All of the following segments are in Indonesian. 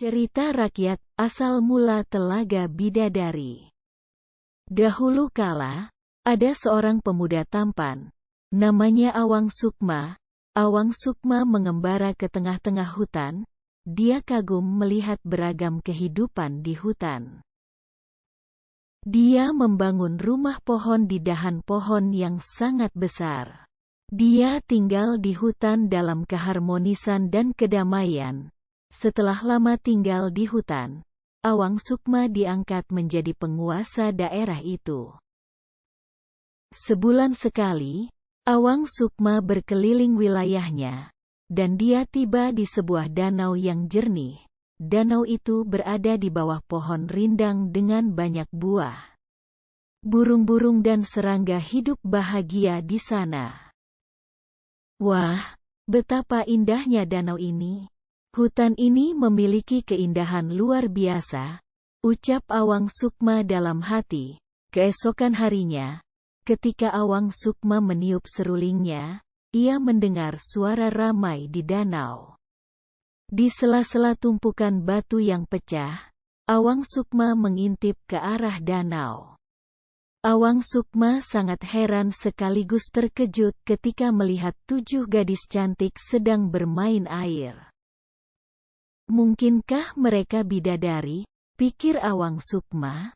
Cerita rakyat, asal mula Telaga Bidadari. Dahulu kala, ada seorang pemuda tampan, namanya Awang Sukma. Awang Sukma mengembara ke tengah-tengah hutan. Dia kagum melihat beragam kehidupan di hutan. Dia membangun rumah pohon di dahan pohon yang sangat besar. Dia tinggal di hutan dalam keharmonisan dan kedamaian. Setelah lama tinggal di hutan, Awang Sukma diangkat menjadi penguasa daerah itu. Sebulan sekali, Awang Sukma berkeliling wilayahnya, dan dia tiba di sebuah danau yang jernih. Danau itu berada di bawah pohon rindang dengan banyak buah. Burung-burung dan serangga hidup bahagia di sana. Wah, betapa indahnya danau ini! Hutan ini memiliki keindahan luar biasa, ucap Awang Sukma dalam hati. Keesokan harinya, ketika Awang Sukma meniup serulingnya, ia mendengar suara ramai di danau. Di sela-sela tumpukan batu yang pecah, Awang Sukma mengintip ke arah danau. Awang Sukma sangat heran sekaligus terkejut ketika melihat 7 gadis cantik sedang bermain air. Mungkinkah mereka bidadari? Pikir Awang Sukma.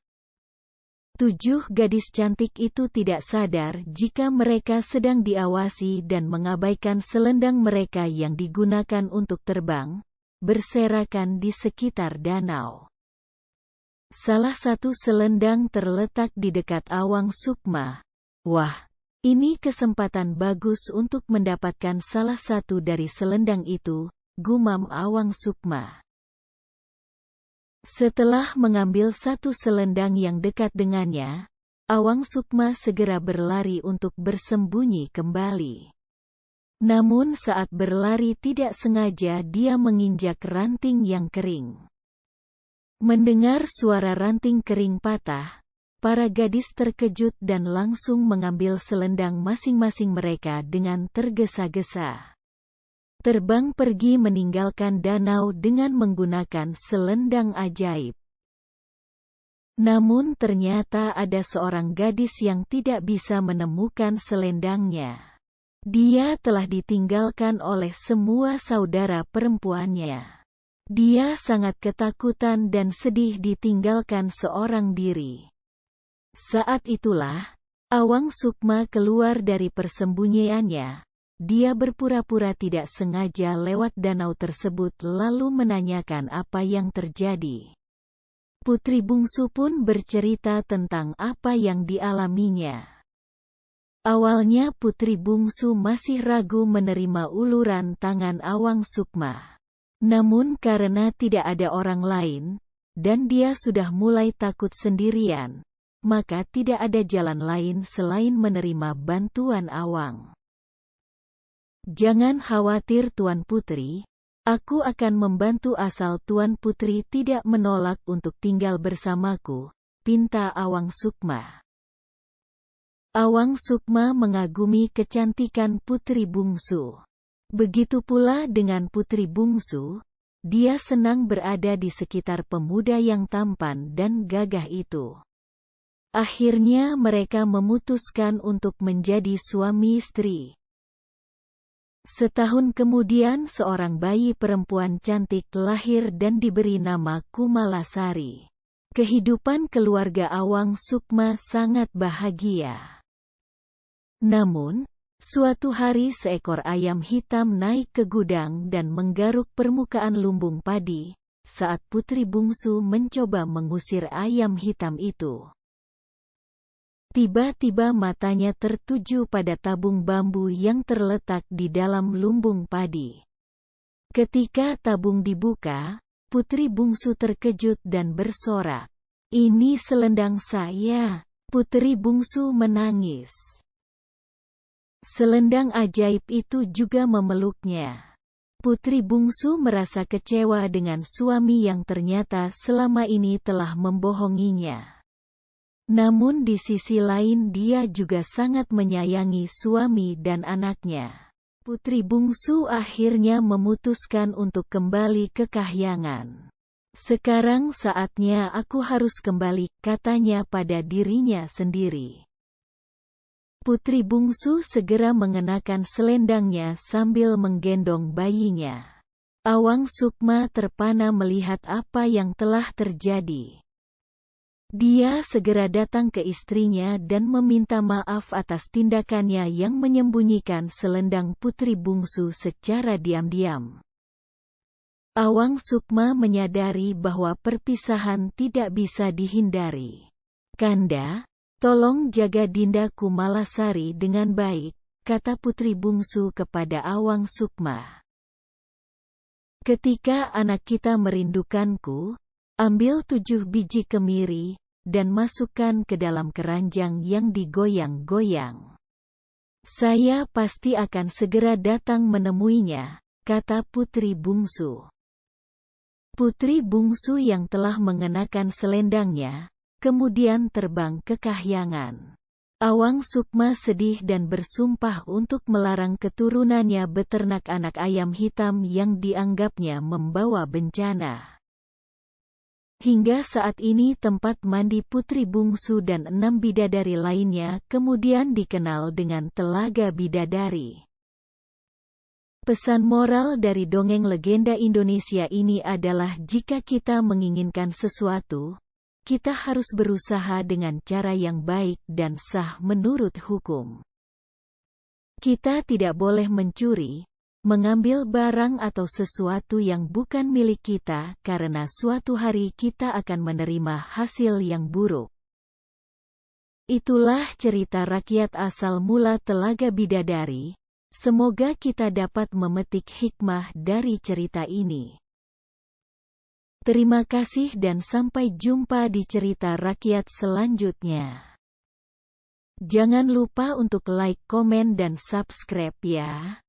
7 gadis cantik itu tidak sadar jika mereka sedang diawasi dan mengabaikan selendang mereka yang digunakan untuk terbang, berserakan di sekitar danau. Salah satu selendang terletak di dekat Awang Sukma. Wah, ini kesempatan bagus untuk mendapatkan salah satu dari selendang itu, gumam Awang Sukma. Setelah mengambil satu selendang yang dekat dengannya, Awang Sukma segera berlari untuk bersembunyi kembali. Namun saat berlari tidak sengaja dia menginjak ranting yang kering. Mendengar suara ranting kering patah, para gadis terkejut dan langsung mengambil selendang masing-masing mereka dengan tergesa-gesa. Terbang pergi meninggalkan danau dengan menggunakan selendang ajaib. Namun ternyata ada seorang gadis yang tidak bisa menemukan selendangnya. Dia telah ditinggalkan oleh semua saudara perempuannya. Dia sangat ketakutan dan sedih ditinggalkan seorang diri. Saat itulah, Awang Sukma keluar dari persembunyiannya. Dia berpura-pura tidak sengaja lewat danau tersebut lalu menanyakan apa yang terjadi. Putri bungsu pun bercerita tentang apa yang dialaminya. Awalnya putri bungsu masih ragu menerima uluran tangan Awang Sukma. Namun karena tidak ada orang lain, dan dia sudah mulai takut sendirian, maka tidak ada jalan lain selain menerima bantuan Awang. Jangan khawatir Tuan Putri, aku akan membantu asal Tuan Putri tidak menolak untuk tinggal bersamaku, pinta Awang Sukma. Awang Sukma mengagumi kecantikan putri bungsu. Begitu pula dengan putri bungsu, dia senang berada di sekitar pemuda yang tampan dan gagah itu. Akhirnya mereka memutuskan untuk menjadi suami istri. Setahun kemudian seorang bayi perempuan cantik lahir dan diberi nama Kumalasari. Kehidupan keluarga Awang Sukma sangat bahagia. Namun, suatu hari seekor ayam hitam naik ke gudang dan menggaruk permukaan lumbung padi, saat putri bungsu mencoba mengusir ayam hitam itu. Tiba-tiba matanya tertuju pada tabung bambu yang terletak di dalam lumbung padi. Ketika tabung dibuka, putri bungsu terkejut dan bersorak, "Ini selendang saya!" Putri bungsu menangis. Selendang ajaib itu juga memeluknya. Putri bungsu merasa kecewa dengan suami yang ternyata selama ini telah membohonginya. Namun di sisi lain dia juga sangat menyayangi suami dan anaknya. Putri bungsu akhirnya memutuskan untuk kembali ke kahyangan. Sekarang saatnya aku harus kembali, katanya pada dirinya sendiri. Putri bungsu segera mengenakan selendangnya sambil menggendong bayinya. Awang Sukma terpana melihat apa yang telah terjadi. Dia segera datang ke istrinya dan meminta maaf atas tindakannya yang menyembunyikan selendang putri bungsu secara diam-diam. Awang Sukma menyadari bahwa perpisahan tidak bisa dihindari. "Kanda, tolong jaga Dinda Kumalasari dengan baik," kata putri bungsu kepada Awang Sukma. "Ketika anak kita merindukanku, ambil 7 biji kemiri, dan masukkan ke dalam keranjang yang digoyang-goyang. Saya pasti akan segera datang menemuinya," kata putri bungsu. Putri bungsu yang telah mengenakan selendangnya, kemudian terbang ke kahyangan. Awang Sukma sedih dan bersumpah untuk melarang keturunannya beternak anak ayam hitam yang dianggapnya membawa bencana. Hingga saat ini tempat mandi putri bungsu dan 6 bidadari lainnya kemudian dikenal dengan Telaga Bidadari. Pesan moral dari dongeng legenda Indonesia ini adalah jika kita menginginkan sesuatu, kita harus berusaha dengan cara yang baik dan sah menurut hukum. Kita tidak boleh mencuri, mengambil barang atau sesuatu yang bukan milik kita karena suatu hari kita akan menerima hasil yang buruk. Itulah cerita rakyat asal mula Telaga Bidadari. Semoga kita dapat memetik hikmah dari cerita ini. Terima kasih dan sampai jumpa di cerita rakyat selanjutnya. Jangan lupa untuk like, komen dan subscribe ya.